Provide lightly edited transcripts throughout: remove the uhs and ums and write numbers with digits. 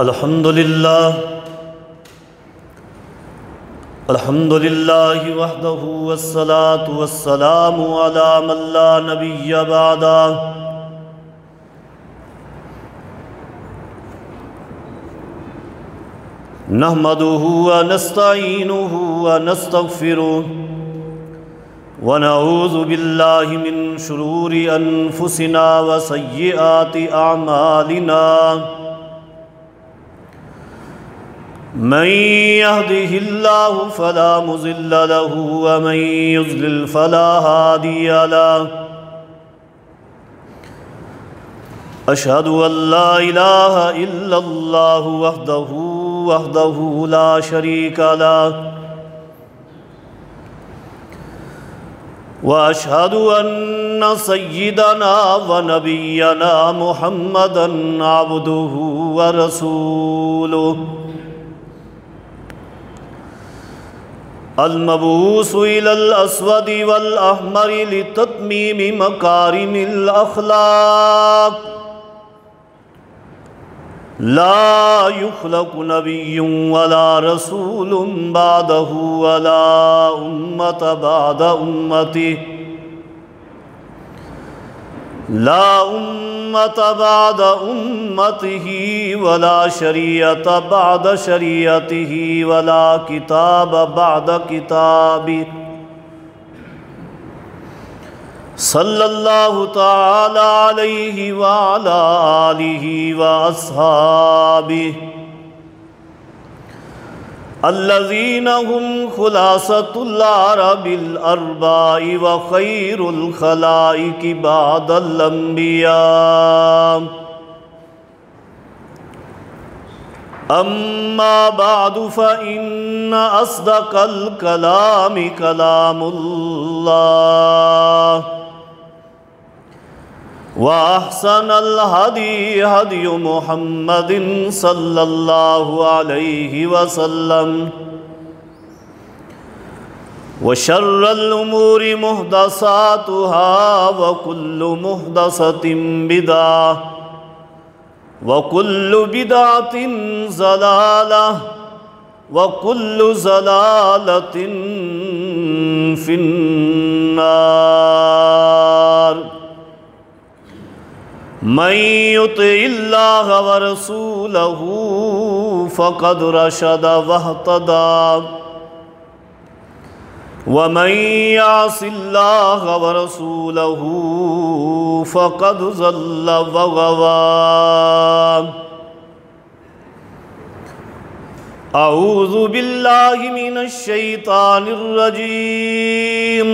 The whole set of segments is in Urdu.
الحمد للہ وحدہ والصلاة والسلام علی من لا نبی بعدہ نحمدہ ونستعینہ ونستغفرہ ونعوذ باللہ من شرور انفسنا وسیئات اعمالنا من يهده الله فلا مضل له ومن يضلل فلا هادي له أشهد أن لا إله إلا الله وحده لا شريك له وأشهد أن سيدنا ونبينا محمدا عبده ورسوله المبعوث إلى الأسود والأحمر لتتميم مكارم الأخلاق لا يخلق نبي ولا رسول بعده ولا أمة بعد أمته لا أمة بعد أمته ولا شريعة بعد شريعته ولا كتاب بعد كتابه صلى الله تعالى عليه وعلى آله وأصحابه الذين هم خلاصة العرب الأرباع وخير الخلائق بعد الأنبياء أما بعد فإن أصدق الكلام كلام الله وأحسن الهدي هدي محمد صلى الله عليه وسلم وشر الأمور محدثاتها وكل محدثة بدعة وكل بدعة ضلالة وكل ضلالة في النار من يطع الله ورسوله فقد رشد واهتدى ومن يعص الله ورسوله فقد ضل وغوى أعوذ بالله من الشيطان الرجيم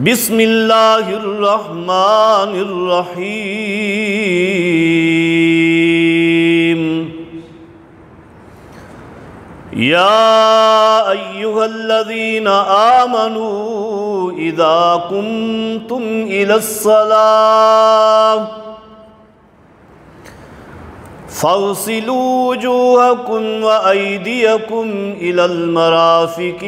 بسم الله الرحمن الرحيم يا أيها الذين آمنوا إذا قمتم إلى الصلاة فاغسلوا وجوهكم وأيديكم إلى المرافق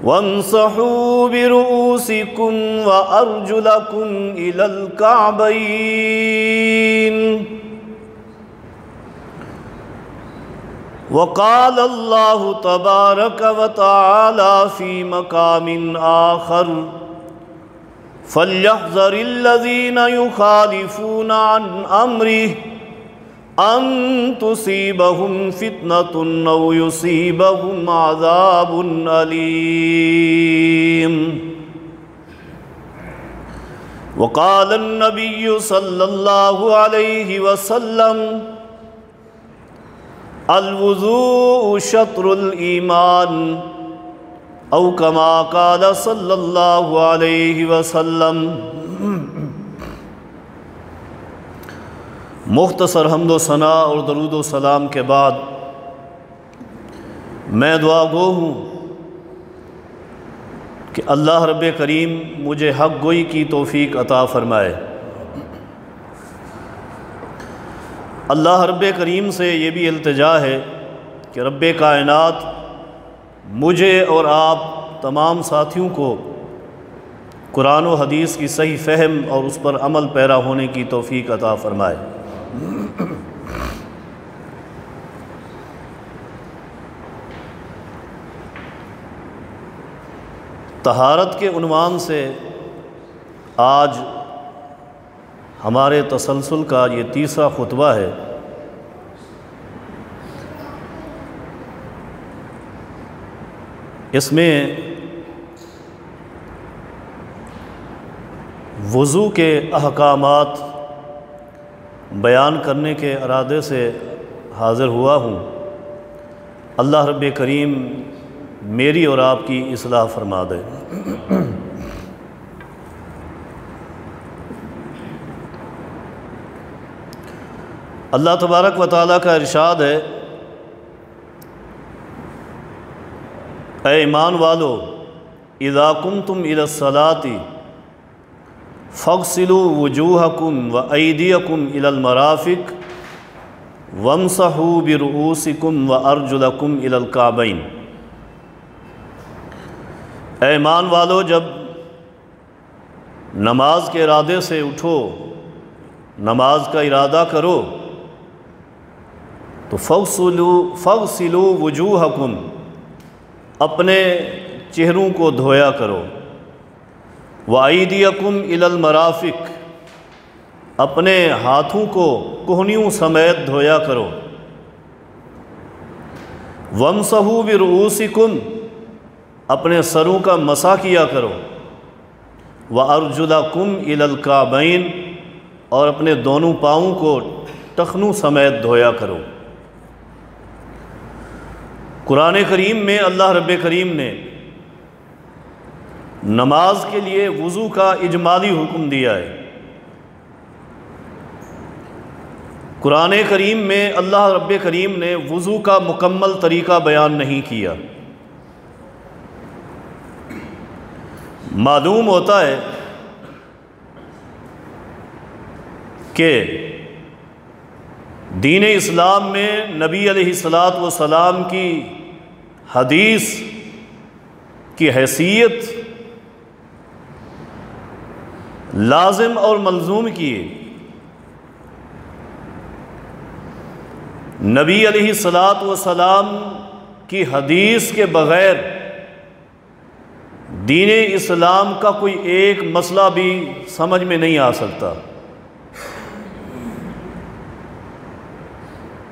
وامسحوا برؤوسكم وأرجلكم إلى الكعبين وقال الله تبارك وتعالى في مقام آخر فليحذر الذين يخالفون عن أمره أن تصيبهم فتنة أو يصيبهم عذاب أليم وقال النبي صلى الله عليه وسلم الوضوء شطر الإيمان او کما قال صلی اللہ علیہ وسلم۔ مختصر حمد و ثناء اور درود و سلام کے بعد میں دعا گو ہوں کہ اللہ رب کریم مجھے حق گوئی کی توفیق عطا فرمائے۔ اللہ رب کریم سے یہ بھی التجا ہے کہ رب کائنات مجھے اور آپ تمام ساتھیوں کو قرآن و حدیث کی صحیح فہم اور اس پر عمل پیرا ہونے کی توفیق عطا فرمائے۔ طہارت کے عنوان سے آج ہمارے تسلسل کا یہ تیسرا خطبہ ہے۔ اس میں وضو کے احکامات بیان کرنے کے ارادے سے حاضر ہوا ہوں۔ اللہ رب کریم میری اور آپ کی اصلاح فرما دے۔ اللہ تبارک و تعالیٰ کا ارشاد ہے، اے ایمان والو اذا کنتم الی الصلاۃ فاغسلوا وجوہکم وایدیکم الی المرافق وامسحوا برؤوسکم وارجلکم الی الکعبین۔ اے ایمان والو، جب نماز کے ارادے سے اٹھو، نماز کا ارادہ کرو تو فاغسلوا وجوہکم، اپنے چہروں کو دھویا کرو، وایدیکم الی المرافق، اپنے ہاتھوں کو کہنیوں سمیت دھویا کرو، وامسحوا برؤوسکم، اپنے سروں کا مسح کیا کرو، وارجلکم الی الکعبین، اور اپنے دونوں پاؤں کو ٹخنوں سمیت دھویا کرو۔ قرآن کریم میں اللہ رب کریم نے نماز کے لیے وضو کا اجمالی حکم دیا ہے۔ قرآن کریم میں اللہ رب کریم نے وضو کا مکمل طریقہ بیان نہیں کیا۔ معلوم ہوتا ہے کہ دین اسلام میں نبی علیہ السلام کی حدیث کی حیثیت لازم اور ملزوم کی ہے۔ نبی علیہ السلام کی حدیث کے بغیر دین اسلام کا کوئی ایک مسئلہ بھی سمجھ میں نہیں آ سکتا۔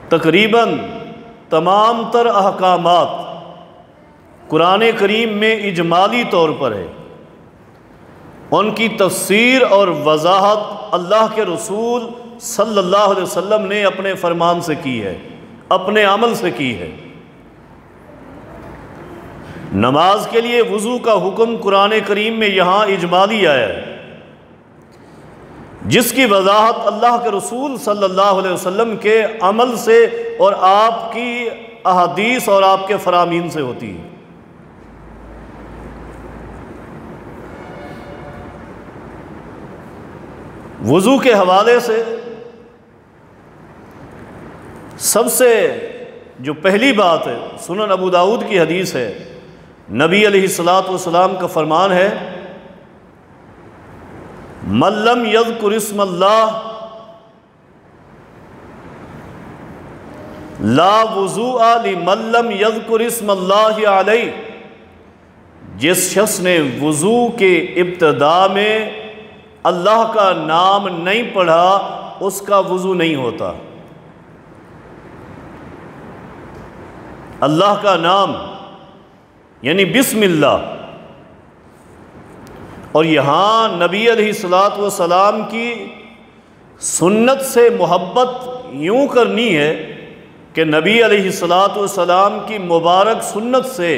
تقریباً تمام تر احکامات قرآن کریم میں اجمالی طور پر ہے، ان کی تفسیر اور وضاحت اللہ کے رسول صلی اللہ علیہ وسلم نے اپنے فرمان سے کی ہے، اپنے عمل سے کی ہے۔ نماز کے لیے وضو کا حکم قرآن کریم میں یہاں اجمالی آیا ہے، جس کی وضاحت اللہ کے رسول صلی اللہ علیہ وسلم کے عمل سے اور آپ کی احادیث اور آپ کے فرامین سے ہوتی ہے۔ وضو کے حوالے سے سب سے جو پہلی بات ہے، سنن ابو داؤد کی حدیث ہے، نبی علیہ السلام کا فرمان ہے، من لم یذکر اسم اللہ لا وضوء لمن لم یذکر اسم اللہ علیہ۔ جس شخص نے وضو کے ابتدا میں اللہ کا نام نہیں پڑھا، اس کا وضو نہیں ہوتا۔ اللہ کا نام یعنی بسم اللہ۔ اور یہاں نبی علیہ السلام کی سنت سے محبت یوں کرنی ہے کہ نبی علیہ السلام کی مبارک سنت سے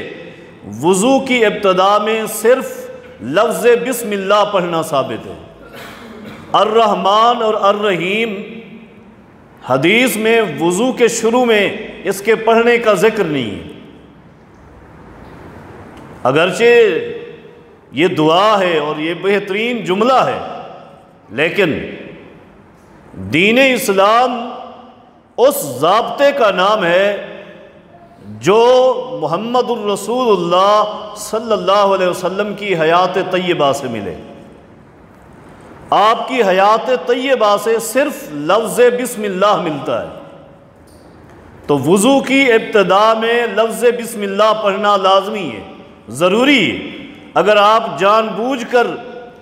وضو کی ابتدا میں صرف لفظ بسم اللہ پڑھنا ثابت ہے۔ الرحمن اور الرحیم حدیث میں وضو کے شروع میں اس کے پڑھنے کا ذکر نہیں ہے۔ اگرچہ یہ دعا ہے اور یہ بہترین جملہ ہے، لیکن دین اسلام اس ضابطے کا نام ہے جو محمد الرسول اللہ صلی اللہ علیہ وسلم کی حیات طیبہ سے ملے۔ آپ کی حیات طیبہ سے صرف لفظ بسم اللہ ملتا ہے۔ تو وضو کی ابتدا میں لفظ بسم اللہ پڑھنا لازمی ہے، ضروری ہے۔ اگر آپ جان بوجھ کر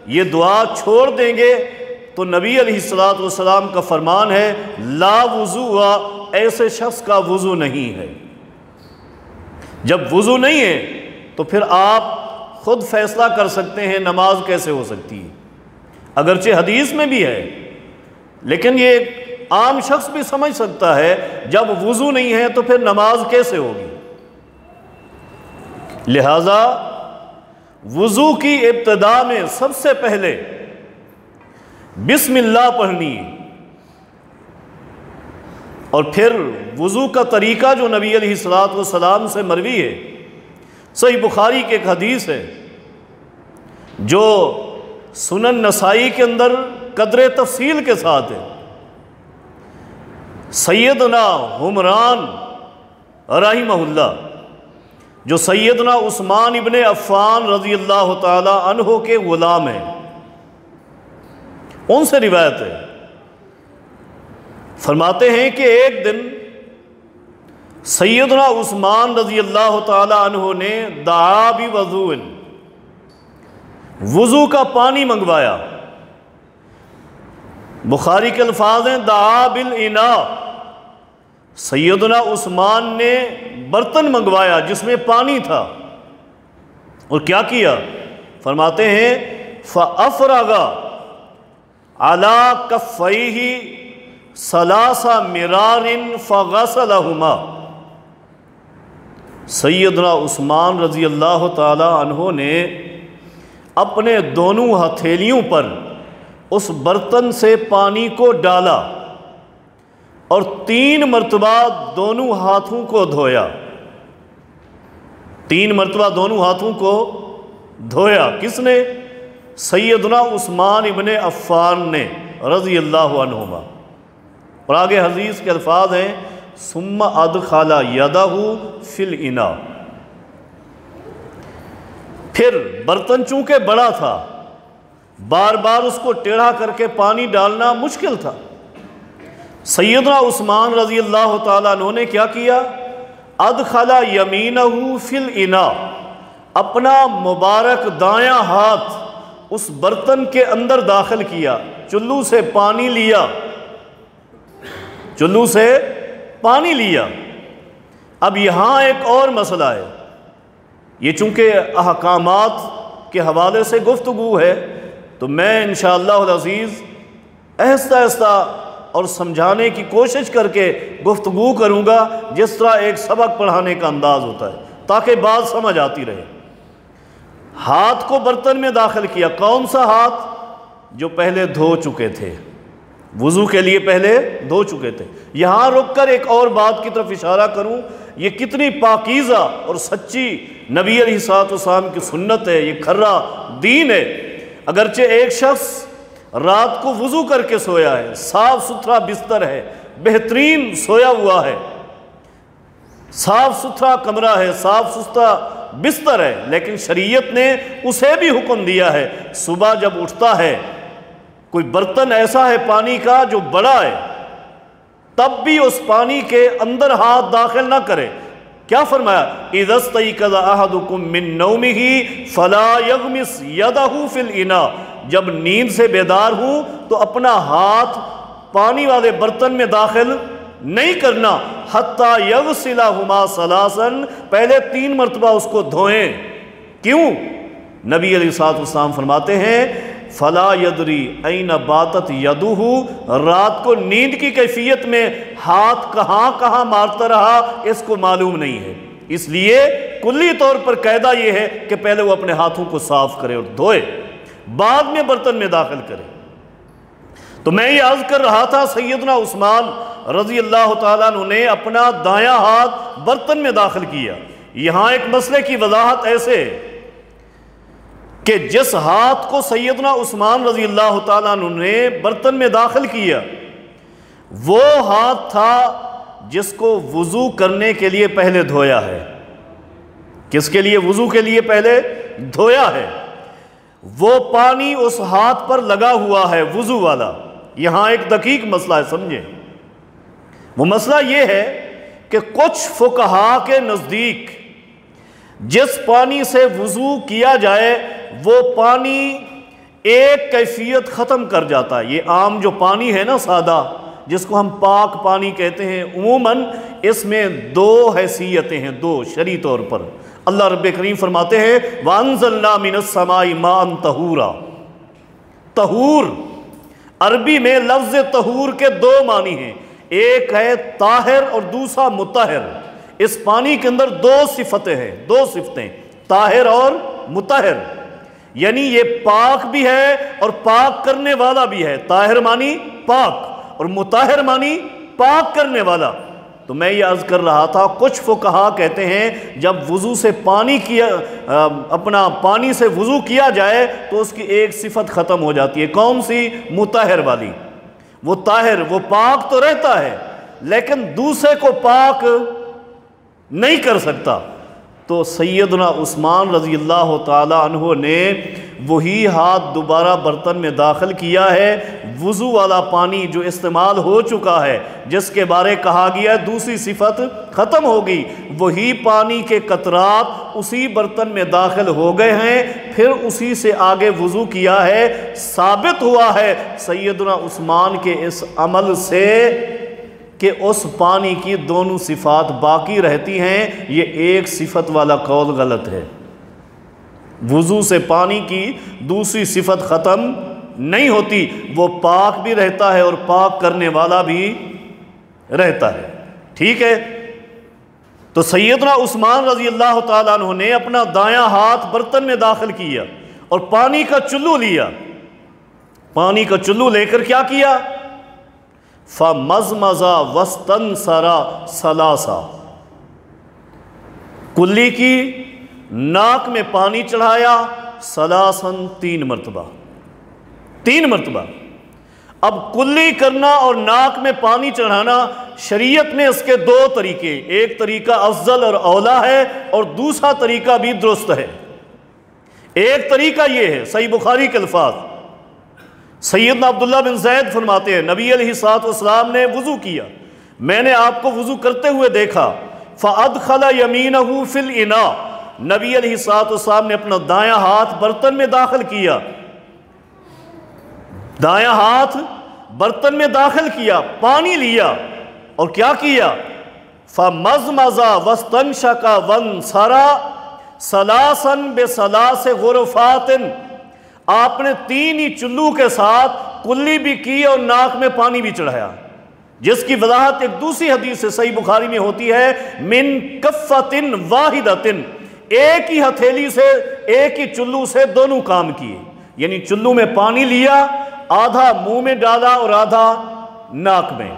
یہ دعا چھوڑ دیں گے تو نبی علیہ الصلوۃ والسلام کا فرمان ہے لا وضو، ایسے شخص کا وضو نہیں ہے۔ جب وضو نہیں ہے تو پھر آپ خود فیصلہ کر سکتے ہیں نماز کیسے ہو سکتی ہے، اگرچہ حدیث میں بھی ہے، لیکن یہ ایک عام شخص بھی سمجھ سکتا ہے جب وضو نہیں ہے تو پھر نماز کیسے ہوگی۔ لہذا وضو کی ابتدا میں سب سے پہلے بسم اللہ پڑھنی ہے، اور پھر وضو کا طریقہ جو نبی علیہ الصلوۃ والسلام سے مروی ہے، صحیح بخاری کی ایک حدیث ہے جو سنن نسائی کے اندر قدر تفصیل کے ساتھ ہے۔ سیدنا حمران رحمہ اللہ، جو سیدنا عثمان ابن عفان رضی اللہ تعالی عنہ کے غلام ہیں، ان سے روایت ہے، فرماتے ہیں کہ ایک دن سیدنا عثمان رضی اللہ تعالی عنہ نے دعا بوضوء، وضو کا پانی منگوایا۔ بخاری کے الفاظ ہیں دعا بالاناء، سیدنا عثمان نے برتن منگوایا جس میں پانی تھا، اور کیا کیا؟ فرماتے ہیں فَأَفْرَغَ عَلَىٰ كَفَّيْهِ ثَلَاثَ مِرَارٍ فَغَسَلَهُمَا۔ سیدنا عثمان رضی اللہ تعالی عنہ نے اپنے دونوں ہتھیلیوں پر اس برتن سے پانی کو ڈالا اور 3 مرتبہ دونوں ہاتھوں کو دھویا۔ 3 مرتبہ دونوں ہاتھوں کو دھویا، کس نے؟ سیدنا عثمان ابن عفان نے رضی اللہ عنہما۔ اور آگے حدیث کے الفاظ ہیں ثم ادخل یدہ فی الاناء، پھر برتن چونکہ بڑا تھا، بار بار اس کو ٹیڑھا کر کے پانی ڈالنا مشکل تھا، سیدنا عثمان رضی اللہ تعالیٰ عنہ نے کیا کیا؟ ادخل یمینہ فی الاناء، اپنا مبارک دایاں ہاتھ اس برتن کے اندر داخل کیا، چلو سے پانی لیا، چلو سے پانی لیا۔ اب یہاں ایک اور مسئلہ ہے، یہ چونکہ احکامات کے حوالے سے گفتگو ہے تو میں انشاءاللہ العزیز آہستہ آہستہ اور سمجھانے کی کوشش کر کے گفتگو کروں گا، جس طرح ایک سبق پڑھانے کا انداز ہوتا ہے، تاکہ بات سمجھ آتی رہے۔ ہاتھ کو برتن میں داخل کیا، کون سا ہاتھ؟ جو پہلے دھو چکے تھے، وضو کے لیے پہلے دھو چکے تھے۔ یہاں رک کر ایک اور بات کی طرف اشارہ کروں، یہ کتنی پاکیزہ اور سچی نبی علیہ الصلوۃ والسلام کی سنت ہے، یہ کھرا دین ہے۔ اگرچہ ایک شخص رات کو وضو کر کے سویا ہے، صاف ستھرا بستر ہے، بہترین سویا ہوا ہے، صاف ستھرا کمرہ ہے، صاف ستھرا بستر ہے، لیکن شریعت نے اسے بھی حکم دیا ہے صبح جب اٹھتا ہے کوئی برتن ایسا ہے پانی کا جو بڑا ہے، تب بھی اس پانی کے اندر ہاتھ داخل نہ کرے۔ کیا فرمایا؟ اِذَا اسْتَيْقَظَ أَحَدُكُم مِّن نَّوْمِهِ فَلَا يَغْمِسْ يَدَهُ فِي الْإِنَاءِ، جب نیند سے بیدار ہوں تو اپنا ہاتھ پانی والے برتن میں داخل نہیں کرنا، حتیٰ یغسلہما ثلاثاً، پہلے 3 مرتبہ اس کو دھوئیں۔ کیوں؟ نبی علیہ الصلوۃ والسلام فرماتے ہیں فلا یدری این باتت یدہ، رات کو نیند کی کیفیت میں ہاتھ کہاں کہاں مارتا رہا اس کو معلوم نہیں ہے، اس لیے کلی طور پر قاعدہ یہ ہے کہ پہلے وہ اپنے ہاتھوں کو صاف کرے اور دھوئے، بعد میں برتن میں داخل کرے۔ تو میں یہ عرض کر رہا تھا سیدنا عثمان رضی اللہ تعالیٰ عنہ نے اپنا دایاں ہاتھ برتن میں داخل کیا۔ یہاں ایک مسئلے کی وضاحت ایسے کہ جس ہاتھ کو سیدنا عثمان رضی اللہ تعالیٰ عنہ نے برتن میں داخل کیا وہ ہاتھ تھا جس کو وضو کرنے کے لیے پہلے دھویا ہے۔ کس کے لیے؟ وضو کے لیے پہلے دھویا ہے۔ وہ پانی اس ہاتھ پر لگا ہوا ہے وضو والا۔ یہاں ایک دقیق مسئلہ ہے، سمجھیں۔ وہ مسئلہ یہ ہے کہ کچھ فقہا کے نزدیک جس پانی سے وضو کیا جائے وہ پانی ایک کیفیت ختم کر جاتا ہے۔ یہ عام جو پانی ہے نا سادہ، جس کو ہم پاک پانی کہتے ہیں، عموماً اس میں دو حیثیتیں ہیں، دو شرعی طور پر۔ اللہ رب کریم فرماتے ہیں وَأَنزَلْنَا مِنَ السَّمَاءِ مَاءً طَهُورًا۔ طہور، عربی میں لفظ طہور کے دو معنی ہیں، ایک ہے طاہر اور دوسرا مطہر۔ اس پانی کے اندر دو صفتیں ہیں، دو صفتیں، طاہر اور مطہر، یعنی یہ پاک بھی ہے اور پاک کرنے والا بھی ہے۔ طاہر معنی پاک اور مطہر معنی پاک کرنے والا۔ تو میں یہ عرض کر رہا تھا، کچھ فقہا کہتے ہیں جب وضو سے پانی سے وضو کیا جائے تو اس کی ایک صفت ختم ہو جاتی ہے۔ کون سی؟ مطہر والی۔ وہ طاہر، وہ پاک تو رہتا ہے لیکن دوسرے کو پاک نہیں کر سکتا۔ تو سیدنا عثمان رضی اللہ تعالی عنہ نے وہی ہاتھ دوبارہ برتن میں داخل کیا ہے، وضو والا پانی جو استعمال ہو چکا ہے، جس کے بارے کہا گیا ہے دوسری صفت ختم ہوگی، وہی پانی کے قطرات اسی برتن میں داخل ہو گئے ہیں، پھر اسی سے آگے وضو کیا ہے۔ ثابت ہوا ہے سیدنا عثمان کے اس عمل سے کہ اس پانی کی دونوں صفات باقی رہتی ہیں۔ یہ ایک صفت والا قول غلط ہے۔ وضو سے پانی کی دوسری صفت ختم نہیں ہوتی، وہ پاک بھی رہتا ہے اور پاک کرنے والا بھی رہتا ہے۔ ٹھیک ہے؟ تو سیدنا عثمان رضی اللہ تعالیٰ عنہ نے اپنا دایاں ہاتھ برتن میں داخل کیا اور پانی کا چلو لیا۔ پانی کا چلو لے کر کیا کیا؟ فَمَزْمَزَ وَاسْتَنْثَرَ ثَلَاثًا، کلی کی، ناک میں پانی چڑھایا، ثلاثاً، 3 مرتبہ، 3 مرتبہ۔ اب کلی کرنا اور ناک میں پانی چڑھانا شریعت میں اس کے 2 طریقے، ایک طریقہ افضل اور اولا ہے اور دوسرا طریقہ بھی درست ہے۔ ایک طریقہ یہ ہے، صحیح بخاری کے الفاظ، سیدنا عبداللہ بن زید فرماتے ہیں نبی علیہ الصلوۃ والسلام نے وضو کیا، میں نے آپ کو وضو کرتے ہوئے دیکھا، فَأَدْخَلَ يَمِينَهُ فِي الْإِنَاءِ، نبی علیہ الصلوۃ والسلام نے اپنا دایاں ہاتھ برتن میں داخل کیا، دایاں ہاتھ برتن میں داخل کیا، پانی لیا اور کیا کیا؟ فَمَزْمَزَ وَاسْتَنْشَقَ وَانْثَرَ ثَلَاثًا بِثَلَاثِ غُرُفَاتٍ، آپ نے 3 ہی چلو کے ساتھ کلی بھی کی اور ناک میں پانی بھی چڑھایا، جس کی وضاحت ایک دوسری حدیث سے صحیح بخاری میں ہوتی ہے، من کفۃ واحدۃ، ایک ہی ہتھیلی سے، ایک ہی چلو سے دونوں کام کیے، یعنی چلو میں پانی لیا، آدھا منہ میں ڈالا اور آدھا ناک میں،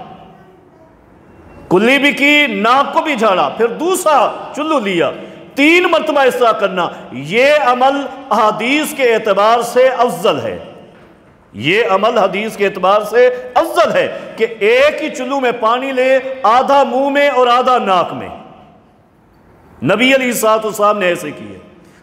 کلی بھی کی، ناک کو بھی جھاڑا، پھر دوسرا چلو لیا، 3 مرتبہ اس طرح کرنا۔ یہ عمل حدیث کے اعتبار سے افضل ہے، یہ عمل حدیث کے اعتبار سے افضل ہے کہ ایک ہی چلو میں پانی لے، آدھا منہ میں اور آدھا ناک میں۔ نبی علیہ الصلوۃ والسلام نے ایسے کیا،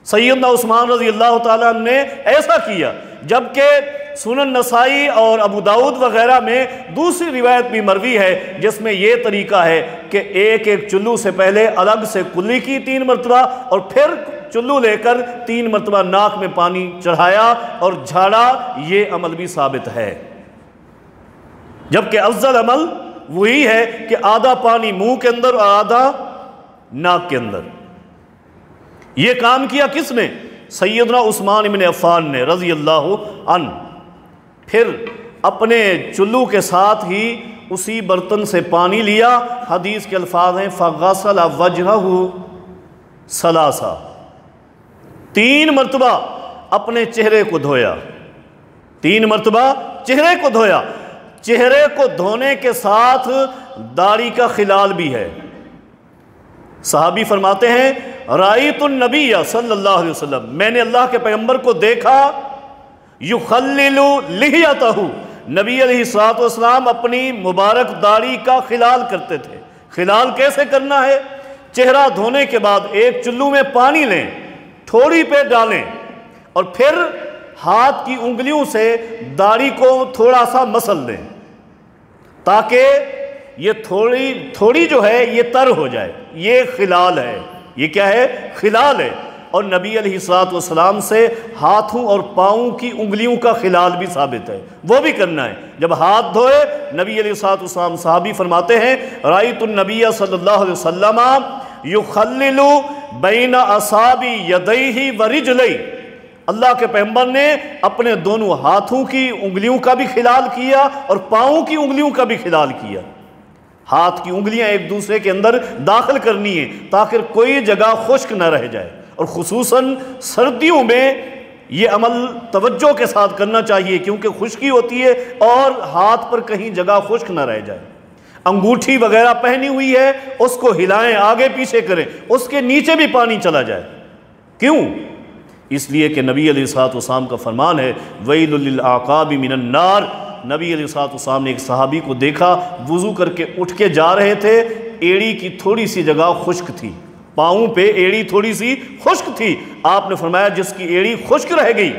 سیدنا عثمان رضی اللہ تعالیٰ عنہ نے ایسا کیا، جبکہ سنن نسائی اور ابو داؤد وغیرہ میں دوسری روایت بھی مروی ہے جس میں یہ طریقہ ہے کہ ایک ایک چلو سے پہلے الگ سے کلی کی 3 مرتبہ اور پھر چلو لے کر 3 مرتبہ ناک میں پانی چڑھایا اور جھاڑا، یہ عمل بھی ثابت ہے۔ جبکہ افضل عمل وہی ہے کہ آدھا پانی منہ کے اندر اور آدھا ناک کے اندر۔ یہ کام کیا کس نے؟ سیدنا عثمان بن عفان نے رضی اللہ عنہ۔ پھر اپنے چلو کے ساتھ ہی اسی برتن سے پانی لیا، حدیث کے الفاظ ہیں فغسل وجہہ ثلاثا، 3 مرتبہ اپنے چہرے کو دھویا، 3 مرتبہ چہرے کو دھویا۔ چہرے کو دھونے کے ساتھ داڑھی کا خلال بھی ہے۔ صحابی فرماتے ہیں رأیت النبی صلی اللہ علیہ وسلم، میں نے اللہ کے پیغمبر کو دیکھا، یخلل لحیتہ، نبی علیہ الصلوۃ والسلام اپنی مبارک داڑھی کا خلال کرتے تھے۔ خلال کیسے کرنا ہے؟ چہرہ دھونے کے بعد ایک چلو میں پانی لیں، ٹھوڑی پہ ڈالیں اور پھر ہاتھ کی انگلیوں سے داڑھی کو تھوڑا سا مسل دیں تاکہ یہ تھوڑی جو ہے یہ تر ہو جائے. یہ خلال ہے. یہ کیا ہے؟ خلال ہے. اور نبی علیہ الصلوۃ والسلام سے ہاتھوں اور پاؤں کی انگلیوں کا خلال بھی ثابت ہے، وہ بھی کرنا ہے. جب ہاتھ دھوئے نبی علیہ الصلوۃ والسلام، صحابی فرماتے ہیں رأیت النبی صلی اللہ علیہ وسلم یخلل بین اصابع یدیہ ورجلیہ، اللہ کے پیغمبر نے اپنے دونوں ہاتھوں کی انگلیوں کا بھی خلال کیا اور پاؤں کی انگلیوں کا بھی خلال کیا. ہاتھ کی انگلیاں ایک دوسرے کے اندر داخل کرنی ہے تاکہ کوئی جگہ خشک نہ رہ جائے. اور خصوصاً سردیوں میں یہ عمل توجہ کے ساتھ کرنا چاہیے کیونکہ خشکی ہوتی ہے اور ہاتھ پر کہیں جگہ خشک نہ رہ جائے. انگوٹھی وغیرہ پہنی ہوئی ہے اس کو ہلائیں، آگے پیچھے کریں، اس کے نیچے بھی پانی چلا جائے. کیوں؟ اس لیے کہ نبی علیہ الصلوۃ والسلام کا فرمان ہے ویل للعقاب من النار. نبی علیہ الصلوۃ والسلام نے ایک صحابی کو دیکھا وضو کر کے اٹھ کے جا رہے تھے، ایڑی کی تھوڑی سی جگہ خشک تھی، پاؤں پہ ایڑی تھوڑی سی خشک تھی. آپ نے فرمایا جس کی ایڑی خشک رہ گئی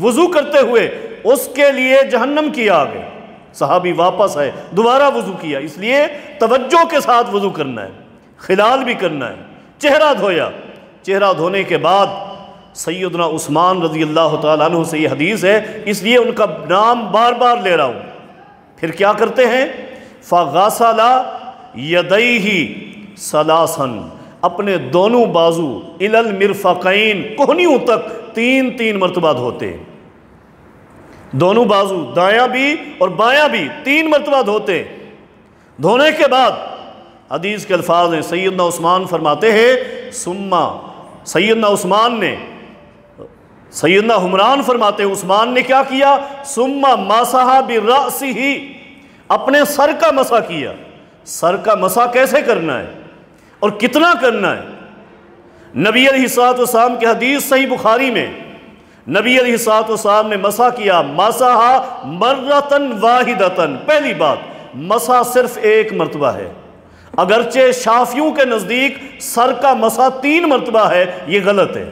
وضو کرتے ہوئے اس کے لیے جہنم کی آگ ہے. صحابی واپس آئے، دوبارہ وضو کیا. اس لیے توجہ کے ساتھ وضو کرنا ہے، خلال بھی کرنا ہے. چہرہ دھویا، چہرہ دھونے کے بعد سیدنا عثمان رضی اللہ تعالیٰ عنہ سے یہ حدیث ہے اس لیے ان کا نام بار بار لے رہا ہوں. پھر کیا کرتے ہیں؟ فغسل یدیہ ثلاثا، اپنے دونوں بازو الی المرفقین، کوہنیوں تک تین مرتبہ دھوتے. دونوں بازو دایاں بھی اور بایاں بھی 3 مرتبہ دھوتے. دھونے کے بعد حدیث کے الفاظ ہیں سیدنا عثمان فرماتے ہیں سیدنا حمران فرماتے ہیں عثمان نے کیا کیا؟ ثم مسح برأسہ، اپنے سر کا مسح کیا. سر کا مسح کیسے کرنا ہے اور کتنا کرنا ہے؟ نبی علیہ الصلوۃ والسلام کی حدیث صحیح بخاری میں نبی علیہ الصلوۃ والسلام نے مسح کیا مسح مرۃ واحدۃ. پہلی بات مسح صرف 1 مرتبہ ہے، اگرچہ شافعیوں کے نزدیک سر کا مسح 3 مرتبہ ہے. یہ غلط ہے.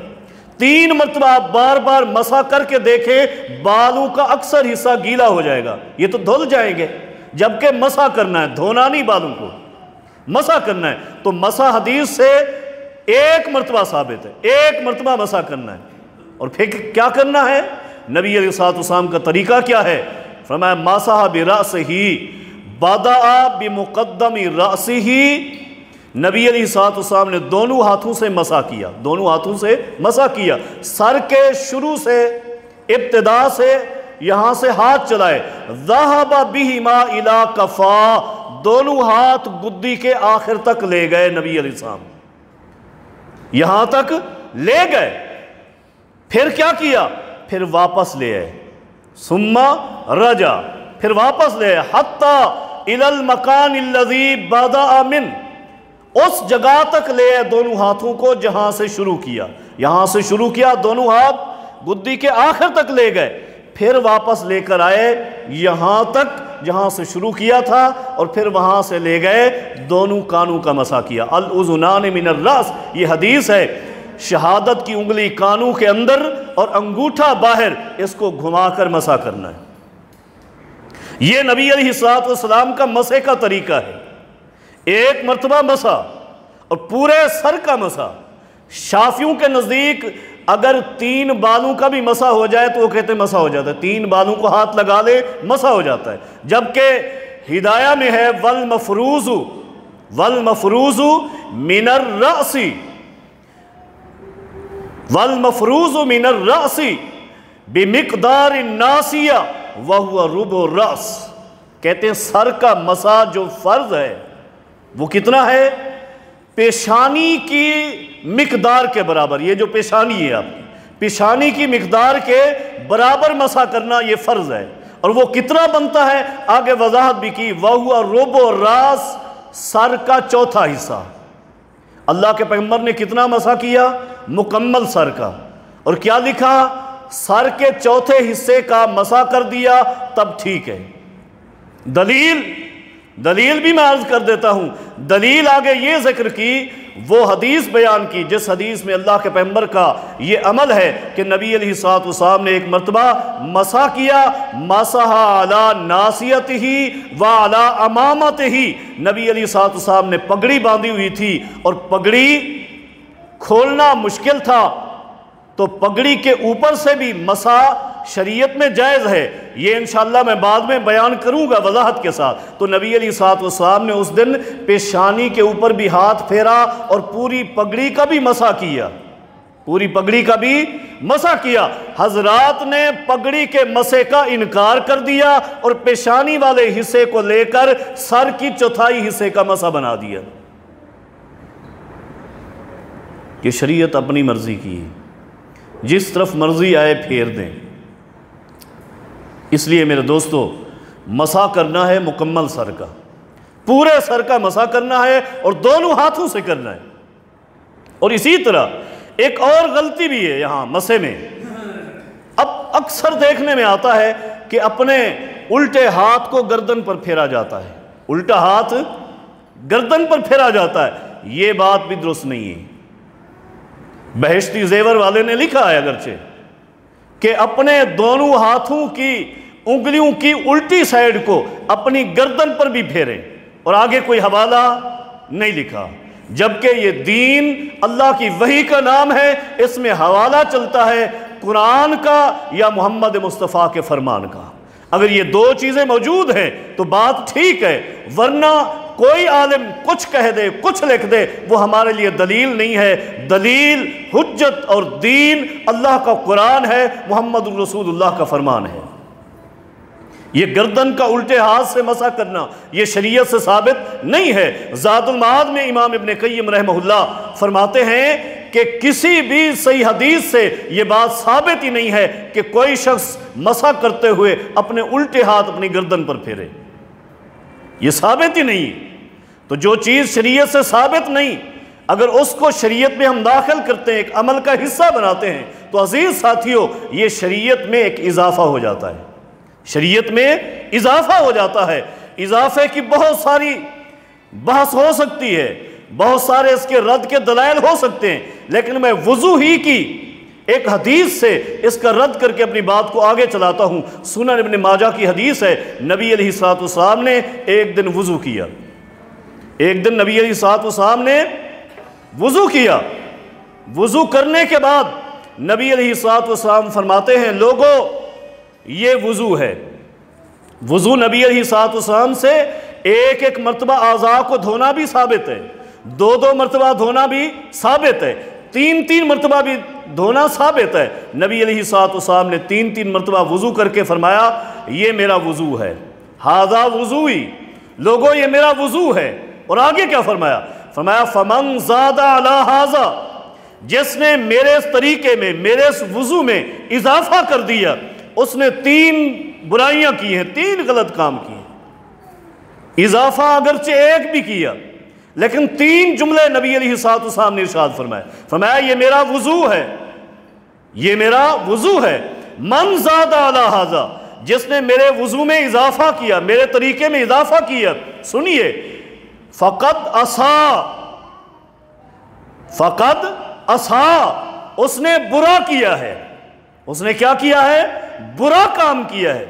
3 مرتبہ آپ بار بار مسح کر کے دیکھیں، بالوں کا اکثر حصہ گیلا ہو جائے گا، یہ تو دھل جائیں گے. جبکہ مسح کرنا ہے، دھونا نہیں، بالوں کو مسح کرنا ہے. تو مسح حدیث سے 1 مرتبہ ثابت ہے، 1 مرتبہ مسح کرنا ہے. اور پھر کیا کرنا ہے؟ نبی علیہ الصلوۃ والسلام کا طریقہ کیا ہے؟ فرمایا مسح برأسہ بدأ بمقدم رأسہ. نبی علیہ الصلوۃ والسلام نے دونوں ہاتھوں سے مسح کیا، دونوں ہاتھوں سے مسح کیا. سر کے شروع سے، ابتدا سے یہاں سے ہاتھ چلائے. ذہب بہما الی کفا، دونوں ہاتھ گدی کے آخر تک لے گئے. نبی علیہ السلام یہاں تک لے گئے. پھر کیا کیا؟ پھر واپس لے آئے. ثم رجع، پھر واپس لے آئے. حتی الی المکان الذی بدأ من، اس جگہ تک لے آئے دونوں ہاتھوں کو جہاں سے شروع کیا. یہاں سے شروع کیا، دونوں ہاتھ گدی کے آخر تک لے گئے. پھر واپس لے کر آئے یہاں تک جہاں سے شروع کیا تھا، اور پھر وہاں سے لے گئے دونوں کانوں کا مسح کیا. الاذنان من الراس، یہ حدیث ہے. شہادت کی انگلی کانوں کے اندر اور انگوٹھا باہر، اس کو گھما کر مسح کرنا ہے. یہ نبی علیہ الصلوۃ والسلام کا مسح کا طریقہ ہے. 1 مرتبہ مسح اور پورے سر کا مسح. شافعیوں کے نزدیک اگر 3 بالوں کا بھی مسح ہو جائے تو وہ کہتے ہیں مسح ہو جاتا ہے. 3 بالوں کو ہاتھ لگا لے مسح ہو جاتا ہے. جبکہ ہدایہ میں ہے والمفروض من الرأس، والمفروض من الرأس بمقدار الناسیہ وہو ربع الرأس. کہتے ہیں سر کا مسح جو فرض ہے وہ کتنا ہے؟ پیشانی کی مقدار کے برابر. یہ جو پیشانی ہے آپ کی، پیشانی کی مقدار کے برابر مسح کرنا یہ فرض ہے. اور وہ کتنا بنتا ہے آگے وضاحت بھی کی. وہو ربع الراس، سر کا چوتھا حصہ. اللہ کے پیغمبر نے کتنا مسح کیا؟ مکمل سر کا. اور کیا لکھا؟ سر کے چوتھے حصے کا مسح کر دیا تب ٹھیک ہے. دلیل بھی میں عرض کر دیتا ہوں. دلیل آگے یہ ذکر کی وہ حدیث بیان کی جس حدیث میں اللہ کے پیغمبر کا یہ عمل ہے کہ نبی علیہ الصلوۃ والسلام نے ایک مرتبہ مسح کیا، مسح علی ناصیتہ و علی امامتہ، نبی علیہ الصلوۃ والسلام نے پگڑی باندھی ہوئی تھی اور پگڑی کھولنا مشکل تھا، تو پگڑی کے اوپر سے بھی مسح شریعت میں جائز ہے، یہ انشاءاللہ میں بعد میں بیان کروں گا وضاحت کے ساتھ۔ تو نبی علیہ الصلوۃ والسلام نے اس دن پیشانی کے اوپر بھی ہاتھ پھیرا اور پوری پگڑی کا بھی مسح کیا، پوری پگڑی کا بھی مسح کیا۔ حضرات نے پگڑی کے مسح کا انکار کر دیا اور پیشانی والے حصے کو لے کر سر کی چوتھائی حصے کا مسح بنا دیا۔ کہ شریعت اپنی مرضی کی ہے، جس طرف مرضی آئے پھیر دیں۔ اس لیے میرے دوستو، مسح کرنا ہے مکمل سر کا، پورے سر کا مسح کرنا ہے اور دونوں ہاتھوں سے کرنا ہے۔ اور اسی طرح ایک اور غلطی بھی ہے یہاں مسح میں، اب اکثر دیکھنے میں آتا ہے کہ اپنے الٹے ہاتھ کو گردن پر پھیرا جاتا ہے، الٹا ہاتھ گردن پر پھیرا جاتا ہے، یہ بات بھی درست نہیں ہے۔ بہشتی زیور والے نے لکھا ہے اگرچہ کہ اپنے دونوں ہاتھوں کی انگلیوں کی الٹی سائیڈ کو اپنی گردن پر بھی پھیریں، اور آگے کوئی حوالہ نہیں لکھا، جبکہ یہ دین اللہ کی وحی کا نام ہے، اس میں حوالہ چلتا ہے قرآن کا یا محمد مصطفیٰ کے فرمان کا۔ اگر یہ دو چیزیں موجود ہیں تو بات ٹھیک ہے، ورنہ کوئی عالم کچھ کہہ دے کچھ لکھ دے وہ ہمارے لیے دلیل نہیں ہے۔ دلیل، حجت اور دین اللہ کا قرآن ہے، محمد رسول اللہ کا فرمان ہے۔ یہ گردن کا الٹے ہاتھ سے مسح کرنا یہ شریعت سے ثابت نہیں ہے۔ زاد المعاد میں امام ابن قیم رحمہ اللہ فرماتے ہیں کہ کسی بھی صحیح حدیث سے یہ بات ثابت ہی نہیں ہے کہ کوئی شخص مسح کرتے ہوئے اپنے الٹے ہاتھ اپنی گردن پر پھیرے، یہ ثابت ہی نہیں۔ تو جو چیز شریعت سے ثابت نہیں، اگر اس کو شریعت میں ہم داخل کرتے ہیں، ایک عمل کا حصہ بناتے ہیں، تو عزیز ساتھیوں یہ شریعت میں ایک اضافہ ہو جاتا ہے، شریعت میں اضافہ ہو جاتا ہے۔ اضافے کی بہت ساری بحث ہو سکتی ہے، بہت سارے اس کے رد کے دلائل ہو سکتے ہیں، لیکن میں وضو ہی کی ایک حدیث سے اس کا رد کر کے اپنی بات کو آگے چلاتا ہوں۔ سنن ابن ماجہ کی حدیث ہے، نبی علیہ الصلوۃ والسلام نے ایک دن وضو کیا، ایک دن نبی علیہ الصلوۃ والسلام نے وضو کیا۔ وضو کرنے کے بعد نبی علیہ الصلوۃ والسلام فرماتے ہیں، لوگو یہ وضو ہے۔ وضو نبی علیہ الصلوۃ والسلام سے ایک ایک مرتبہ اعضاء کو دھونا بھی ثابت ہے، دو دو مرتبہ دھونا بھی ثابت ہے، تین تین مرتبہ بھی دھونا ثابت ہے۔ نبی علیہ الصلوۃ والسلام نے تین تین مرتبہ وضو کر کے فرمایا، یہ میرا وضو ہے، ھذا وضوئی، لوگو یہ میرا وضو ہے۔ اور آگے کیا فرمایا؟ فرمایا فمن زاد علی ھذا، جس نے میرے اس طریقے میں، میرے اس وضو میں اضافہ کر دیا، اس نے تین برائیاں کی ہیں، تین غلط کام کیے ہیں۔ اضافہ اگرچہ ایک بھی کیا، لیکن تین جملے نبی علیہ الصلوۃ والسلام نے ارشاد فرمایا، فرمایا یہ میرا وضو ہے، یہ میرا وضو ہے۔ من زاد علی ھذا، جس نے میرے وضو میں اضافہ کیا، میرے طریقے میں اضافہ کیا، سنیے، فقد عصا، فقد عصا، اس نے برا کیا ہے، اس نے کیا کیا ہے؟ برا کام کیا ہے۔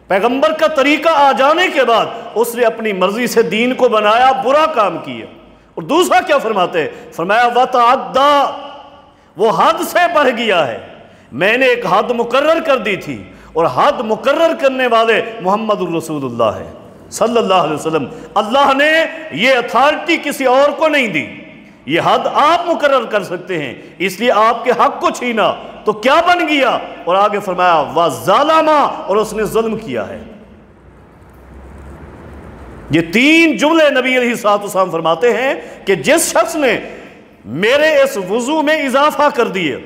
پیغمبر کا طریقہ آ جانے کے بعد اس نے اپنی مرضی سے دین کو بنایا، برا کام کیا۔ اور دوسرا کیا فرماتے ہیں؟ فرمایا وَتَعَدَّى، وہ حد سے بڑھ گیا ہے، میں نے ایک حد مقرر کر دی تھی، اور حد مقرر کرنے والے محمد الرسول اللہ ہے صلی اللہ علیہ وسلم۔ اللہ نے یہ اتھارٹی کسی اور کو نہیں دی، یہ حد آپ مقرر کر سکتے ہیں، اس لیے آپ کے حق کو چھینا تو کیا بن گیا؟ اور آگے فرمایا وَظَلَمَ، اور اس نے ظلم کیا ہے۔ یہ تین جملے نبی علیہ الصلوۃ والسلام فرماتے ہیں کہ جس شخص نے میرے اس وضو میں اضافہ کر دیے،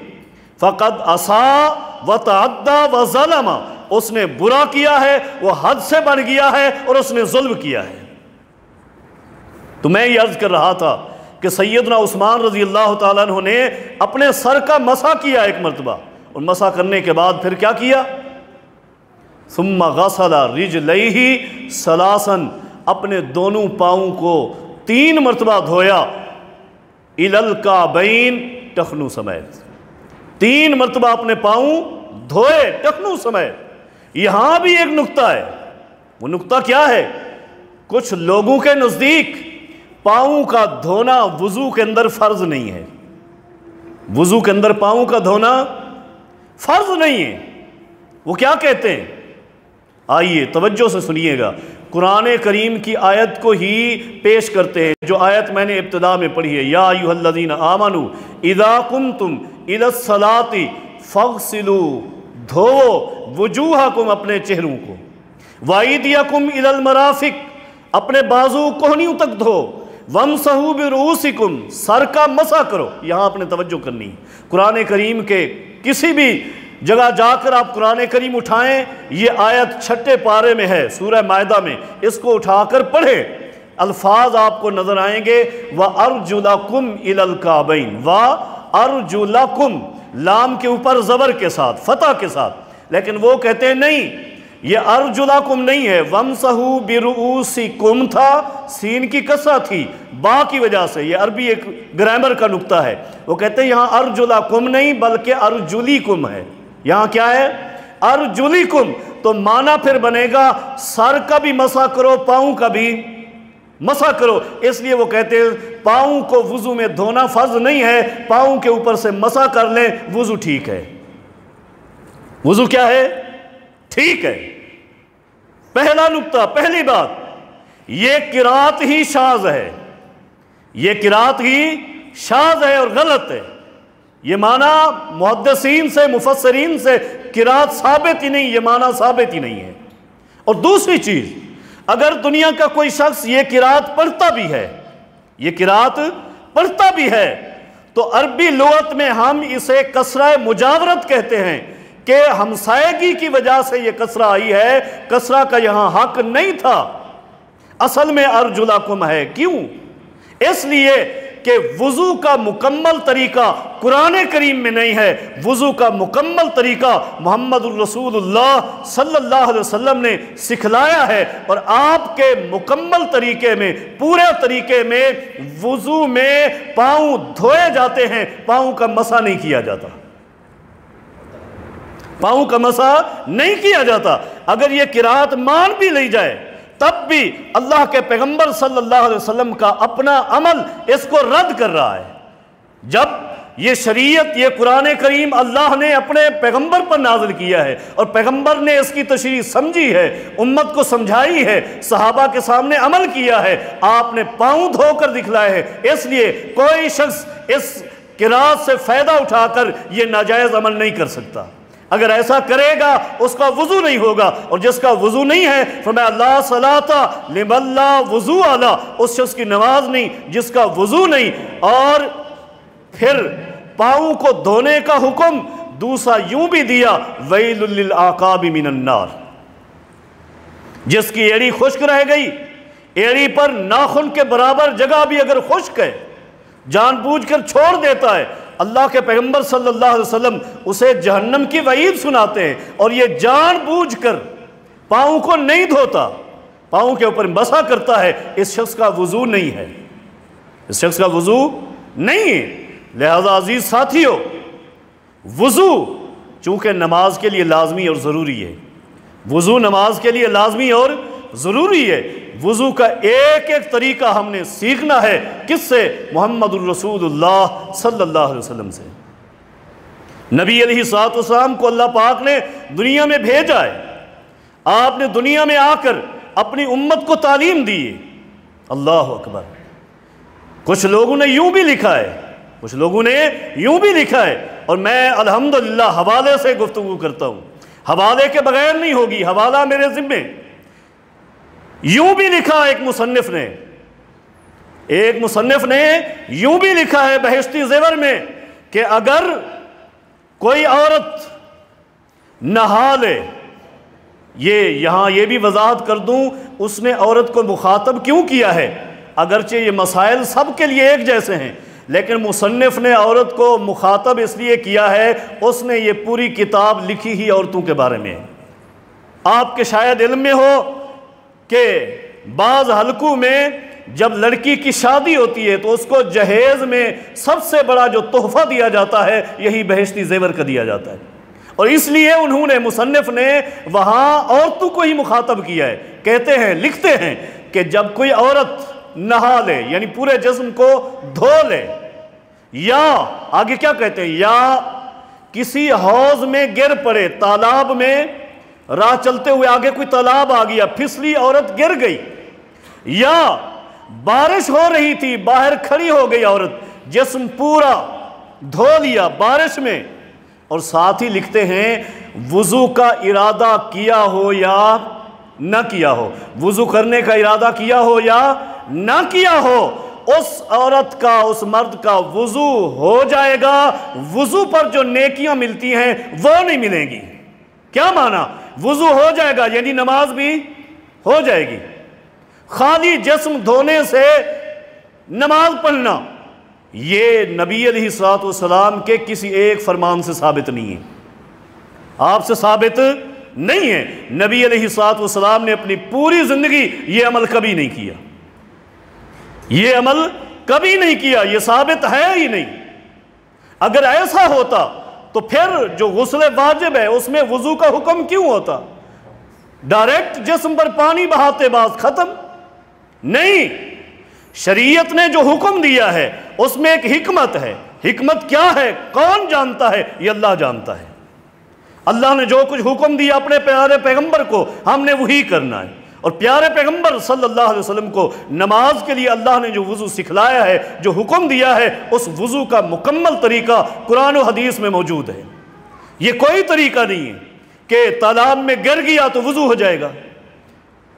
فقد عصا وتعدى وظلم، اس نے برا کیا ہے، وہ حد سے بڑھ گیا ہے اور اس نے ظلم کیا ہے۔ تو میں یہ عرض کر رہا تھا کہ سیدنا عثمان رضی اللہ تعالیٰ عنہ نے اپنے سر کا مسح کیا ایک مرتبہ، اور مسح کرنے کے بعد پھر کیا کیا؟ ثم غسل رجليه ثلاثا، اپنے دونوں پاؤں کو تین مرتبہ دھویا۔ الی الکعبین ٹخنوں سمیت، 3 مرتبہ اپنے پاؤں دھوئے ٹخنوں سمیت۔ یہاں بھی ایک نقطہ ہے، وہ نقطہ کیا ہے؟ کچھ لوگوں کے نزدیک پاؤں کا دھونا وضو کے اندر فرض نہیں ہے، وضو کے اندر پاؤں کا دھونا فرض نہیں ہے۔ وہ کیا کہتے ہیں؟ آئیے توجہ سے سنیے گا، قرآن کریم کی آیت کو ہی پیش کرتے ہیں، جو آیت میں نے ابتدا میں پڑھی ہے، یا ایھا الذین آمنوا اذا قمتم الی الصلاۃ فاغسلوا، دھوو وجوہکم اپنے چہروں کو، وایدیکم الی المرافق، اپنے بازو کوہنیوں تک دھو، وامسحوا برؤوسکم، سر کا مسح کرو۔ یہاں آپ نے توجہ کرنی، قرآن کریم کے کسی بھی جگہ جا کر آپ قرآن کریم اٹھائیں، یہ آیت 6 پارے میں ہے سورہ مائدہ میں، اس کو اٹھا کر پڑھیں، الفاظ آپ کو نظر آئیں گے، وَأَرْجُلَكُمْ إِلَى الْكَعْبَيْنِ، وَأَرْجُلَكُمْ، لام کے اوپر زبر کے ساتھ، فتح کے ساتھ، لیکن وہ کہتے ہیں نہیں، یہ ارجلکم نہیں ہے، وَامْسَحُوا بِرُؤُوسِكُمْ تھا، سین کی کسرہ تھی با کی وجہ سے، یہ عربی ایک گرامر کا نقطہ ہے، وہ کہتے ہیں یہاں ارجلکم نہیں بلکہ ارجلیکم ہے، یہاں کیا ہے؟ ارجلیکم، تو معنی پھر بنے گا سر کا بھی مسح کرو، پاؤں کا بھی مسح کرو، اس لیے وہ کہتے ہیں پاؤں کو وضو میں دھونا فرض نہیں ہے، پاؤں کے اوپر سے مسح کر لیں، وضو ٹھیک ہے۔ وضو کیا ہے؟ ٹھیک ہے۔ پہلا نقطہ، پہلی بات، یہ قرات ہی شاذ ہے، یہ قرات ہی شاذ ہے اور غلط ہے، یہ معنی محدثین سے مفسرین سے قرات ثابت ہی نہیں، یہ معنی ثابت ہی نہیں ہے۔ اور دوسری چیز، اگر دنیا کا کوئی شخص یہ قرات پڑھتا بھی ہے، یہ قرات پڑھتا بھی ہے، تو عربی لغت میں ہم اسے کسرہ مجاورت کہتے ہیں، کہ ہمسائیگی کی وجہ سے یہ کسرہ آئی ہے، کسرہ کا یہاں حق نہیں تھا، اصل میں ارجلکم ہے۔ کیوں؟ اس لیے کہ وضو کا مکمل طریقہ قرآن کریم میں نہیں ہے، وضو کا مکمل طریقہ محمد الرسول اللہ صلی اللہ علیہ وسلم نے سکھلایا ہے، اور آپ کے مکمل طریقے میں، پورے طریقے میں وضو میں پاؤں دھوئے جاتے ہیں، پاؤں کا مسح نہیں کیا جاتا، پاؤں کا مسح نہیں کیا جاتا۔ اگر یہ قرات مان بھی لی جائے تب بھی اللہ کے پیغمبر صلی اللہ علیہ وسلم کا اپنا عمل اس کو رد کر رہا ہے۔ جب یہ شریعت، یہ قرآن کریم اللہ نے اپنے پیغمبر پر نازل کیا ہے، اور پیغمبر نے اس کی تشریح سمجھی ہے، امت کو سمجھائی ہے، صحابہ کے سامنے عمل کیا ہے، آپ نے پاؤں دھو کر دکھلائے ہیں، اس لیے کوئی شخص اس قرات سے فائدہ اٹھا کر یہ ناجائز عمل نہیں کر سکتا۔ اگر ایسا کرے گا اس کا وضو نہیں ہوگا، اور جس کا وضو نہیں ہے فرمایا لا صلاۃ لمن لا وضو علی، اس شخص کی نماز نہیں جس کا وضو نہیں۔ اور پھر پاؤں کو دھونے کا حکم دوسرا یوں بھی دیا، ویل للعقاب من النار، جس کی ایڑی خشک رہ گئی، ایڑی پر ناخن کے برابر جگہ بھی اگر خشک ہے، جان بوجھ کر چھوڑ دیتا ہے، اللہ کے پیغمبر صلی اللہ علیہ وسلم اسے جہنم کی وعید سناتے ہیں، اور یہ جان بوجھ کر پاؤں کو نہیں دھوتا، پاؤں کے اوپر مسح کرتا ہے، اس شخص کا وضو نہیں ہے، اس شخص کا وضو نہیں ہے۔ لہذا عزیز ساتھیو، وضو چونکہ نماز کے لیے لازمی اور ضروری ہے، وضو نماز کے لیے لازمی اور ضروری ہے، وضو کا ایک ایک طریقہ ہم نے سیکھنا ہے، کس سے؟ محمد الرسول اللہ صلی اللہ علیہ وسلم سے۔ نبی علیہ الصلوۃ والسلام کو اللہ پاک نے دنیا میں بھیجا ہے، آپ نے دنیا میں آ کر اپنی امت کو تعلیم دی ہے۔ اللہ اکبر۔ کچھ لوگوں نے یوں بھی لکھا ہے، کچھ لوگوں نے یوں بھی لکھا ہے، اور میں الحمدللہ حوالے سے گفتگو کرتا ہوں، حوالے کے بغیر نہیں ہوگی، حوالہ میرے ذمے۔ یوں بھی لکھا ایک مصنف نے یوں بھی لکھا ہے بہشتی زیور میں کہ اگر کوئی عورت نہا لے، یہاں یہ بھی وضاحت کر دوں، اس نے عورت کو مخاطب کیوں کیا ہے؟ اگرچہ یہ مسائل سب کے لیے ایک جیسے ہیں، لیکن مصنف نے عورت کو مخاطب اس لیے کیا ہے، اس نے یہ پوری کتاب لکھی ہی عورتوں کے بارے میں۔ آپ کے شاید علم میں ہو کہ بعض حلقوں میں جب لڑکی کی شادی ہوتی ہے تو اس کو جہیز میں سب سے بڑا جو تحفہ دیا جاتا ہے یہی بہشتی زیور کا دیا جاتا ہے، اور اس لیے انہوں نے مصنف نے وہاں عورتوں کو ہی مخاطب کیا ہے۔ کہتے ہیں، لکھتے ہیں کہ جب کوئی عورت نہا لے یعنی پورے جسم کو دھو لے، یا آگے کیا کہتے ہیں، یا کسی حوض میں گر پڑے، تالاب میں راہ چلتے ہوئے آگے کوئی تالاب آ گیا، پھسلی عورت گر گئی، یا بارش ہو رہی تھی باہر کھڑی ہو گئی عورت، جسم پورا دھو لیا بارش میں، اور ساتھ ہی لکھتے ہیں وضو کا ارادہ کیا ہو یا نہ کیا ہو، وضو کرنے کا ارادہ کیا ہو یا نہ کیا ہو، اس عورت کا، اس مرد کا وضو ہو جائے گا، وضو پر جو نیکیاں ملتی ہیں وہ نہیں ملیں گی۔ کیا معنی؟ وضو ہو جائے گا یعنی نماز بھی ہو جائے گی۔ خالی جسم دھونے سے نماز پڑھنا یہ نبی علیہ الصلوۃ والسلام کے کسی ایک فرمان سے ثابت نہیں ہے، آپ سے ثابت نہیں ہے۔ نبی علیہ الصلوۃ والسلام نے اپنی پوری زندگی یہ عمل کبھی نہیں کیا، یہ عمل کبھی نہیں کیا، یہ ثابت ہے ہی نہیں۔ اگر ایسا ہوتا تو پھر جو غسل واجب ہے اس میں وضو کا حکم کیوں ہوتا؟ ڈائریکٹ جسم پر پانی بہاتے باز ختم نہیں۔ شریعت نے جو حکم دیا ہے اس میں ایک حکمت ہے۔ حکمت کیا ہے؟ کون جانتا ہے؟ یہ اللہ جانتا ہے۔ اللہ نے جو کچھ حکم دیا اپنے پیارے پیغمبر کو، ہم نے وہی کرنا ہے، اور پیارے پیغمبر صلی اللہ علیہ وسلم کو نماز کے لیے اللہ نے جو وضو سکھلایا ہے، جو حکم دیا ہے، اس وضو کا مکمل طریقہ قرآن و حدیث میں موجود ہے۔ یہ کوئی طریقہ نہیں ہے کہ تالاب میں گر گیا تو وضو ہو جائے گا،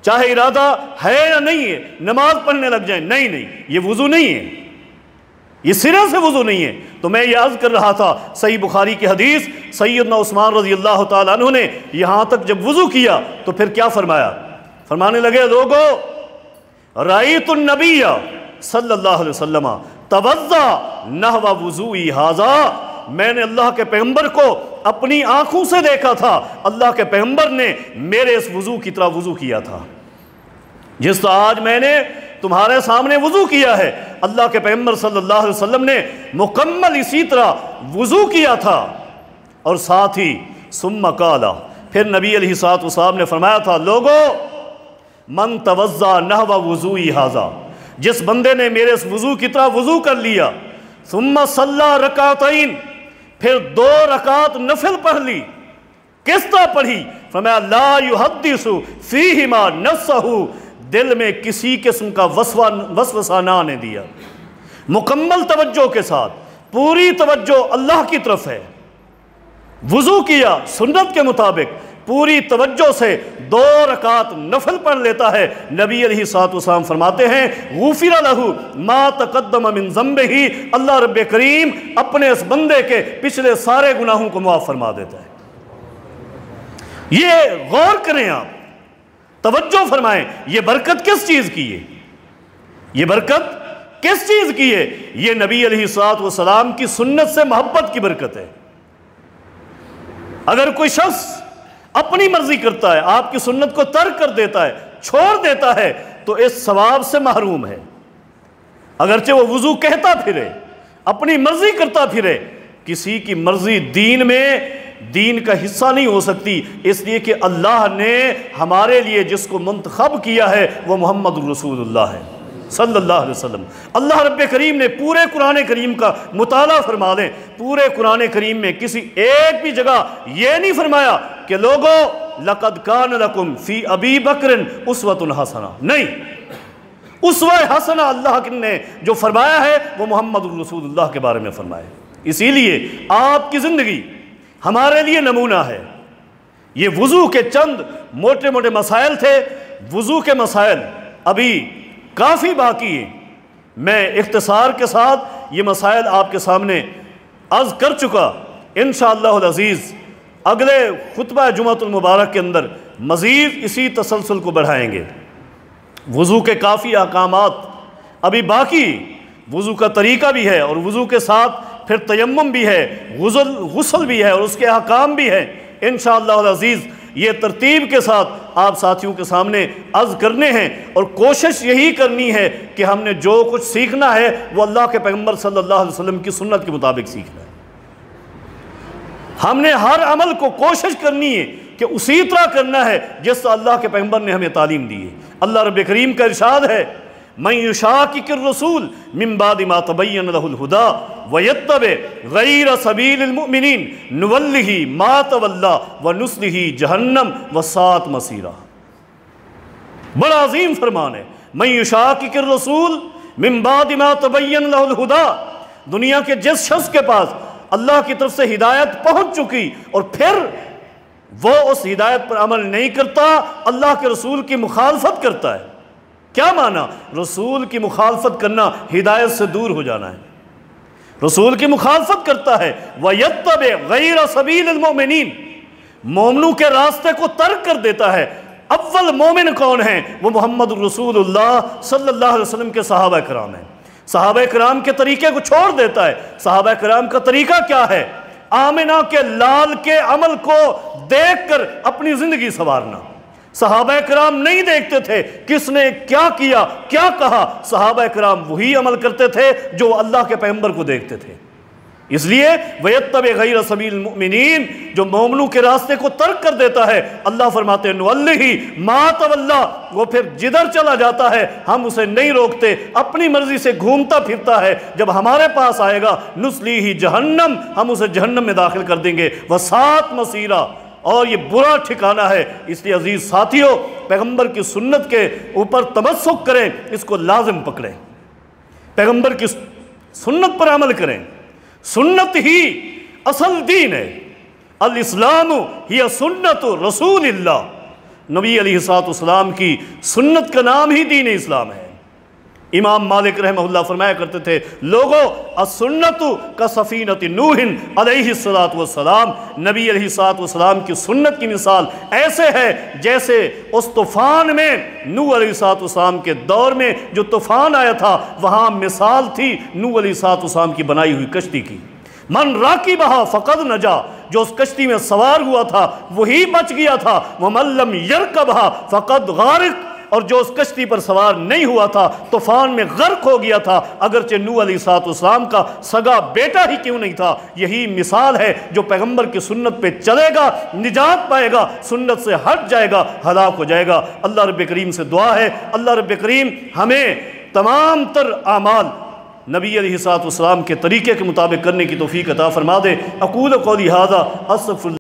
چاہے ارادہ ہے یا نہیں ہے نماز پڑھنے لگ جائیں، نہیں نہیں، یہ وضو نہیں ہے، یہ سرے سے وضو نہیں ہے۔ تو میں یہ عرض کر رہا تھا، صحیح بخاری کی حدیث، سیدنا عثمان رضی اللہ تعالیٰ عنہ نے یہاں تک جب وضو کیا تو پھر کیا فرمایا؟ فرمانے لگے، لوگو رأیت النبی صلی اللہ علیہ وسلم توضا نحو وضوئی ھذا، میں نے اللہ کے پیغمبر کو اپنی آنکھوں سے دیکھا تھا، اللہ کے پیغمبر نے میرے اس وضو کی طرح وضو کیا تھا، جس طرح آج میں نے تمہارے سامنے وضو کیا ہے، اللہ کے پیغمبر صلی اللہ علیہ وسلم نے مکمل اسی طرح وضو کیا تھا۔ اور ساتھ ہی ثم قال، پھر نبی علیہ الصلوۃ والسلام نے فرمایا تھا، لوگو من توضا نحو وضوئی ھذا، جس بندے نے میرے اس وضو کی طرح وضو کر لیا، ثم صلی رکعتین، پھر 2 رکعت نفل پڑھ لی، کس طرح پڑھی؟ فرمایا لا یحدث فیہما نفسہ، دل میں کسی قسم کا وسوسہ نہ آنے دیا، مکمل توجہ کے ساتھ، پوری توجہ اللہ کی طرف ہے، وضو کیا سنت کے مطابق، پوری توجہ سے 2 رکعت نفل پڑھ لیتا ہے، نبی علیہ الصلوۃ والسلام فرماتے ہیں غفر لہ ما تقدم من ذنبہ، اللہ رب کریم اپنے اس بندے کے پچھلے سارے گناہوں کو معاف فرما دیتا ہے۔ یہ غور کریں، آپ توجہ فرمائیں، یہ برکت کس چیز کی ہے؟ یہ برکت کس چیز کی ہے؟ یہ نبی علیہ الصلوۃ والسلام کی سنت سے محبت کی برکت ہے۔ اگر کوئی شخص اپنی مرضی کرتا ہے، آپ کی سنت کو ترک کر دیتا ہے، چھوڑ دیتا ہے، تو اس ثواب سے محروم ہے، اگرچہ وہ وضو کہتا پھرے، اپنی مرضی کرتا پھرے۔ کسی کی مرضی دین میں دین کا حصہ نہیں ہو سکتی، اس لیے کہ اللہ نے ہمارے لیے جس کو منتخب کیا ہے وہ محمد رسول اللہ ہے صلی اللہ علیہ وسلم۔ اللہ رب کریم نے پورے قرآن کریم کا مطالعہ فرما لیں، پورے قرآن کریم میں کسی ایک بھی جگہ یہ نہیں فرمایا کہ لوگو لقد کان لکم فی ابی بکر اسوۃ حسنہ، نہیں، اسوہ حسنہ اللہ نے جو فرمایا ہے وہ محمد رسول اللہ کے بارے میں فرمایا۔ اسی لیے آپ کی زندگی ہمارے لیے نمونہ ہے۔ یہ وضو کے چند موٹے موٹے مسائل تھے، وضو کے مسائل ابھی کافی باقی ہیں، میں اختصار کے ساتھ یہ مسائل آپ کے سامنے عرض کر چکا، انشاءاللہ العزیز اگلے خطبہ جمعۃ المبارک کے اندر مزید اسی تسلسل کو بڑھائیں گے۔ وضو کے کافی احکامات ابھی باقی، وضو کا طریقہ بھی ہے اور وضو کے ساتھ پھر تیمم بھی ہے، غسل بھی ہے اور اس کے احکام بھی ہیں، انشاءاللہ العزیز یہ ترتیب کے ساتھ آپ ساتھیوں کے سامنے عرض کرنے ہیں، اور کوشش یہی کرنی ہے کہ ہم نے جو کچھ سیکھنا ہے وہ اللہ کے پیغمبر صلی اللہ علیہ وسلم کی سنت کے مطابق سیکھنا ہے۔ ہم نے ہر عمل کو کوشش کرنی ہے کہ اسی طرح کرنا ہے جس طرح اللہ کے پیغمبر نے ہمیں تعلیم دی ہے۔ اللہ رب کریم کا ارشاد ہے، مَن يُشَاقِقِ الرَّسُولَ مِن بَعْدِ مَا تَبَيَّنَ لَهُ الْهُدَىٰ وَيَتَّبِعْ غَيْرَ سَبِيلِ الْمُؤْمِنِينَ نُوَلِّهِ مَا تَوَلَّىٰ وَنُصْلِهِ جَهَنَّمَ وَسَاءَتْ مَصِيرًا۔ بڑا عظیم فرمان ہے، مَن يُشَاقِقِ الرَّسُولَ مِن بَعْدِ مَا تَبَيَّنَ لَهُ الْهُدَىٰ، دنیا کے جس شخص کے پاس اللہ کی طرف سے ہدایت پہنچ چکی اور پھر وہ اس ہدایت پر عمل نہیں کرتا، اللہ کے رسول کی مخالفت کرتا ہے۔ کیا معنی؟ رسول کی مخالفت کرنا ہدایت سے دور ہو جانا ہے۔ رسول کی مخالفت کرتا ہے، وَيَتَّبِعْ غَيْرَ سَبِيلِ الْمُؤْمِنِينَ، مومنوں کے راستے کو ترک کر دیتا ہے۔ اول مومن کون ہیں؟ وہ محمد الرسول اللہ صلی اللہ علیہ وسلم کے صحابہ کرام ہیں۔ صحابہ کرام کے طریقے کو چھوڑ دیتا ہے۔ صحابہ کرام کا طریقہ کیا ہے؟ آمنہ کے لال کے عمل کو دیکھ کر اپنی زندگی سنوارنا۔ صحابہ کرام نہیں دیکھتے تھے کس نے کیا کیا کیا کہا، صحابہ کرام وہی عمل کرتے تھے جو اللہ کے پیغمبر کو دیکھتے تھے۔ اس لیے وَيَتَّبِعْ غَيْرَ سَبِيلِ الْمُؤْمِنِينَ، جو مومنوں کے راستے کو ترک کر دیتا ہے، اللہ فرماتے ہیں نُوَلِّهِ مَا تَوَلَّىٰ، وہ پھر جدھر چلا جاتا ہے ہم اسے نہیں روکتے، اپنی مرضی سے گھومتا پھرتا ہے، جب ہمارے پاس آئے گا نُصْلِهِ جہنم، ہم اسے جہنم میں داخل کر دیں گے، وَسَاءَتْ مَصِيرًا، اور یہ برا ٹھکانہ ہے۔ اس لیے عزیز ساتھیوں، پیغمبر کی سنت کے اوپر تمسک کریں، اس کو لازم پکڑیں، پیغمبر کی سنت پر عمل کریں۔ سنت ہی اصل دین ہے۔ الاسلام ہی سنت رسول اللہ، نبی علیہ السلام کی سنت کا نام ہی دین اسلام ہے۔ امام مالک رحمہ اللہ فرمایا کرتے تھے، لوگو السنت کا سفینۃ نوح علیہ السلام، نبی علیہ السلام کی سنت کی مثال ایسے ہے جیسے اس طوفان میں نوح علیہ السلام کے دور میں جو طوفان آیا تھا، وہاں مثال تھی نوح علیہ السلام کی بنائی ہوئی کشتی کی۔ من راکبہا فقد نجا، جو اس کشتی میں سوار ہوا تھا وہی بچ گیا تھا، ومن لم یرکبہا فقد غارق، اور جو اس کشتی پر سوار نہیں ہوا تھا طوفان میں غرق ہو گیا تھا، اگرچہ نوح علیہ السلام کا سگا بیٹا ہی کیوں نہیں تھا۔ یہی مثال ہے، جو پیغمبر کی سنت پہ چلے گا نجات پائے گا، سنت سے ہٹ جائے گا ہلاک ہو جائے گا۔ اللہ رب کریم سے دعا ہے، اللہ رب کریم ہمیں تمام تر اعمال نبی علیہ السلام کے طریقے کے مطابق کرنے کی توفیق عطا فرما دے۔ اقول قولی ھذا استغفر